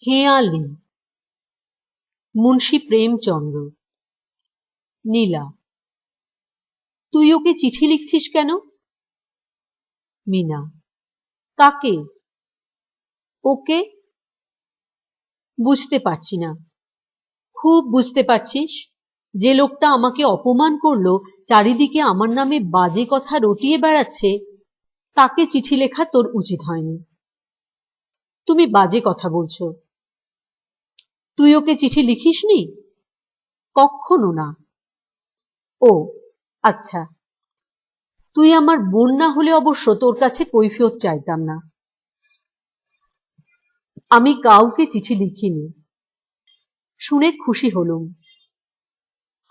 হেঁয়ালি। মুন্সী প্রেমচন্দ্র। নীলা। তুই ওকে চিঠি লিখছিস কেন? মীনা। কাকে? ওকে। বুঝতে পারছি না। খুব বুঝতে পারছিস? যে লোকটা আমাকে অপমান করলো, চারিদিকে আমার নামে বাজে কথা রটিয়ে বেড়াচ্ছে, তাকে চিঠি লেখা তোর উচিত হয়নি। তুমি বাজে কথা বলছো। তুই ওকে চিঠি লিখিসনি? কখনো না। ও আচ্ছা। তুই আমার বোন না হলে অবশ্য তোর কাছে কৈফিয়ত চাইতাম না। আমি কাউকে চিঠি লিখিনি। শুনে খুশি হলুম।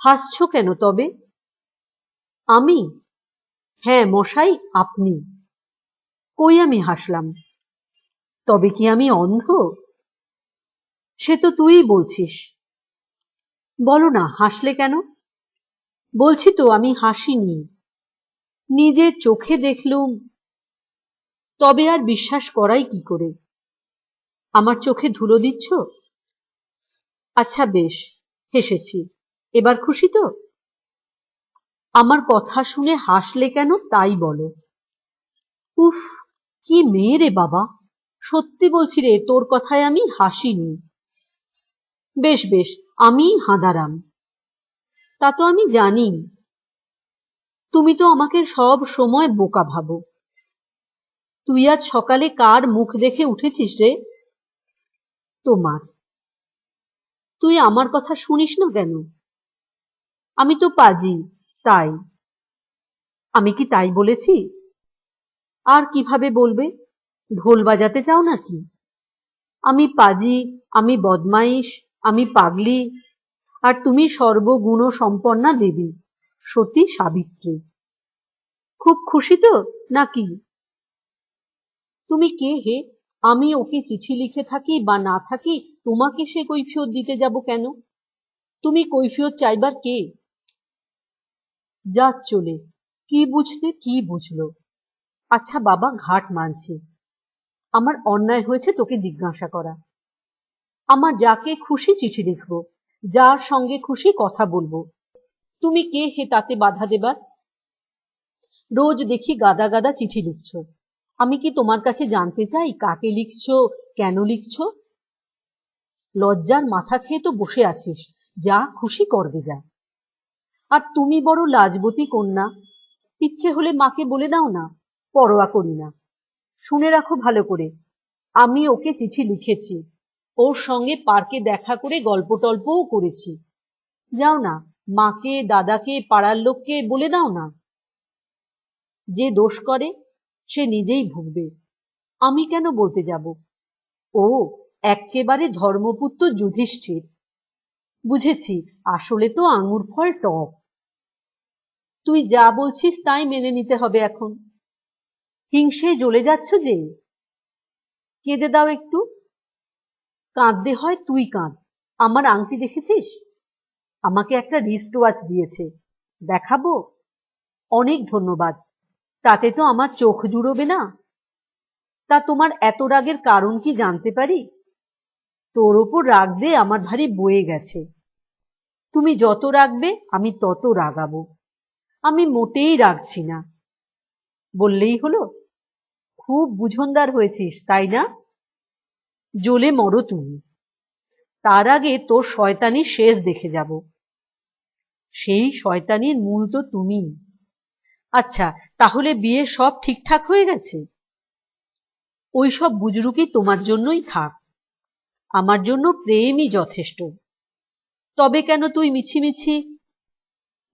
হাসছ কেন তবে? আমি? হ্যাঁ মশাই, আপনি। কই আমি হাসলাম? তবে কি আমি অন্ধ? সে তো তুই বলছিস। বলো না, হাসলে কেন? বলছি তো আমি হাসিনি, নিজের চোখে দেখলুম। তবে আর বিশ্বাস করাই কি করে? আমার চোখে ধুলো দিচ্ছ? আচ্ছা বেশ, হেসেছি। এবার খুশি তো? আমার কথা শুনে হাসলে কেন তাই বলো। উফ, কি মেয়ে রে বাবা! সত্যি বলছি রে, তোর কথায় আমি হাসিনি। বেশ বেশ, আমিই হাঁদারাম। তা তো আমি জানি। তুমি তো আমাকে সব সময় বোকা ভাবো। তুই আজ সকালে কার মুখ দেখে উঠেছিস রে? তোমার। তুই আমার কথা শুনিস না কেন? আমি তো পাজি, তাই। আমি কি তাই বলেছি? আর কিভাবে বলবে? ঢোল বাজাতে চাও নাকি? আমি পাজি, আমি বদমাইশ, আমি পাগলি, আর তুমি সর্বগুণ সম্পন্না দেবী, সতী সাবিত্রী। খুব খুশি তো নাকি? তুমি কে হে? আমি ওকে চিঠি লিখে থাকি বা না থাকি, তোমাকে সে কৈফিয়ত দিতে যাব কেন? তুমি কৈফিয়ত চাইবার কে? যা চলে, কি বুঝতে কি বুঝলো। আচ্ছা বাবা, ঘাট মানছি। আমার অন্যায় হয়েছে তোকে জিজ্ঞাসা করা। আমার যাকে খুশি চিঠি লিখব, যার সঙ্গে খুশি কথা বলবো। তুমি কে হে তাতে বাধা দেবার? রোজ দেখি গাদা গাদা চিঠি লিখছ। আমি কি তোমার কাছে জানতে চাই কাকে লিখছ, কেন লিখছ? লজ্জার মাথা খেয়ে তো বসে আছিস, যা খুশি করবে যা। আর তুমি বড় লাজবতী কন্যা, ইচ্ছে হলে মাকে বলে দাও না, পরোয়া করি না। শুনে রাখো ভালো করে, আমি ওকে চিঠি লিখেছি, ওর সঙ্গে পার্কে দেখা করে গল্প টল্পও করেছি। যাও না, মাকে, দাদাকে, পাড়ার লোককে বলে দাও না। যে দোষ করে সে নিজেই ভুগবে, আমি কেন বলতে যাব? ও এক্কেবারে ধর্মপুত্র যুধিষ্ঠির। বুঝেছি, আসলে তো আঙুর ফল টক। তুই যা বলছিস তাই মেনে নিতে হবে এখন। হিংসে জ্বলে যাচ্ছ যে? কেঁদে দাও একটু। কাঁদতে হয় তুই কাঁদ। আমার আংটি দেখেছিস? আমাকে একটা রিস্ট ওয়াচ দিয়েছে, দেখাবো? অনেক ধন্যবাদ, তাতে তো আমার চোখ জুড়োবে না। তা তোমার এত রাগের কারণ কি জানতে পারি? তোর ওপর রাগ দিয়ে আমার ভারী বয়ে গেছে। তুমি যত রাগবে আমি তত রাগাবো। আমি মোটেই রাগছি না। বললেই হলো? খুব বুঝনদার হয়েছিস, তাই না? জ্বলে মরো তুমি, তার আগে তোর শয়তানির শেষ দেখে যাব। সেই শয়তানির মূল তো তুমি। আচ্ছা, তাহলে বিয়ে সব ঠিকঠাক হয়ে গেছে? ওই সব বুজরুকি তোমার জন্যই থাক, আমার জন্য প্রেমই যথেষ্ট। তবে কেন তুই মিছিমিছি?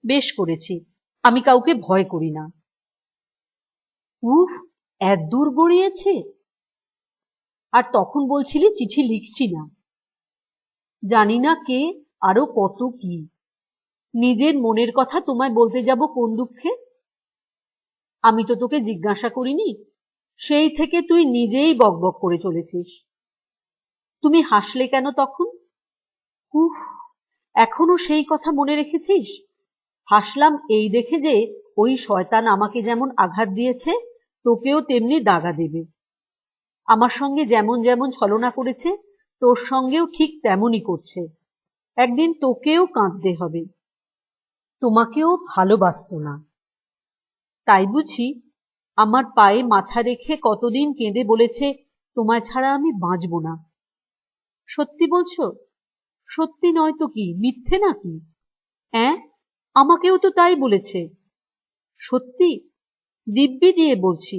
বেশ করেছি, আমি কাউকে ভয় করি না। উফ, এত দূর গড়িয়েছে! আর তখন বলছিলি চিঠি লিখছি না। জানি না কে, আরো কত কি। নিজের মনের কথা তোমায় বলতে যাব কোন দুঃখে? আমি তো তোকে জিজ্ঞাসা করিনি, সেই থেকে তুই নিজেই বকবক করে চলেছিস। তুমি হাসলে কেন তখন? উফ, এখনো সেই কথা মনে রেখেছিস? হাসলাম এই দেখে যে ওই শয়তান আমাকে যেমন আঘাত দিয়েছে, তোকেও তেমনি দাগা দেবে। আমার সঙ্গে যেমন যেমন ছলনা করেছে, তোর সঙ্গেও ঠিক তেমনই করছে। একদিন তোকেও কাঁদতে হবে। তোমাকেও ভালোবাসত না, তাই বুঝি আমার পায়ে মাথা রেখে কতদিন কেঁদে বলেছে তোমায় ছাড়া আমি বাঁচব না। সত্যি বলছো? সত্যি নয় তো কি, মিথ্যে নাকি? অ্যাঁ, আমাকেও তো তাই বলেছে। সত্যি, দিব্যি দিয়ে বলছি।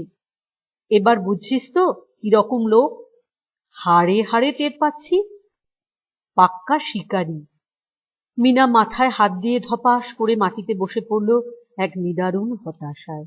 এবার বুঝছিস তো কিরকম লোক? হাড়ে হাড়ে টের পাচ্ছি। পাক্কা শিকারী। মিনা মাথায় হাত দিয়ে ধপাস করে মাটিতে বসে পড়ল এক নিদারুণ হতাশায়।